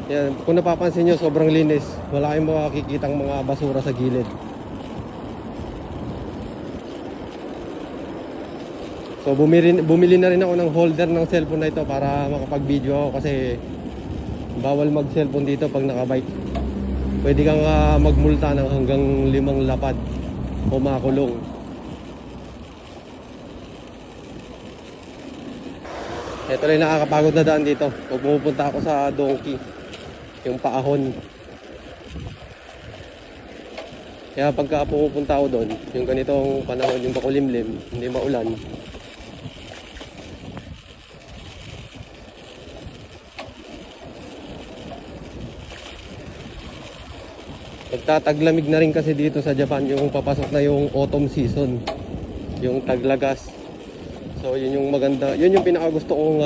Yan, kung napapansin nyo, sobrang linis. Wala kayong makikitang mga basura sa gilid. So bumili na rin ako ng holder ng cellphone na ito para makapag-video ako kasi bawal mag-cellphone dito pag nakabike. Pwede kang magmulta ng hanggang 5 lapad o makulong. Ito rin nakakapagod na daan dito. Pag pumupunta ako sa Donkey, yung paahon. Kaya pagka pumupunta ako doon, yung ganitong panahon, yung makulimlim, hindi maulan, nagtataglamig na rin kasi dito sa Japan yung papasok na yung autumn season, yung taglagas. So yun yung maganda, yun yung pinakagusto kong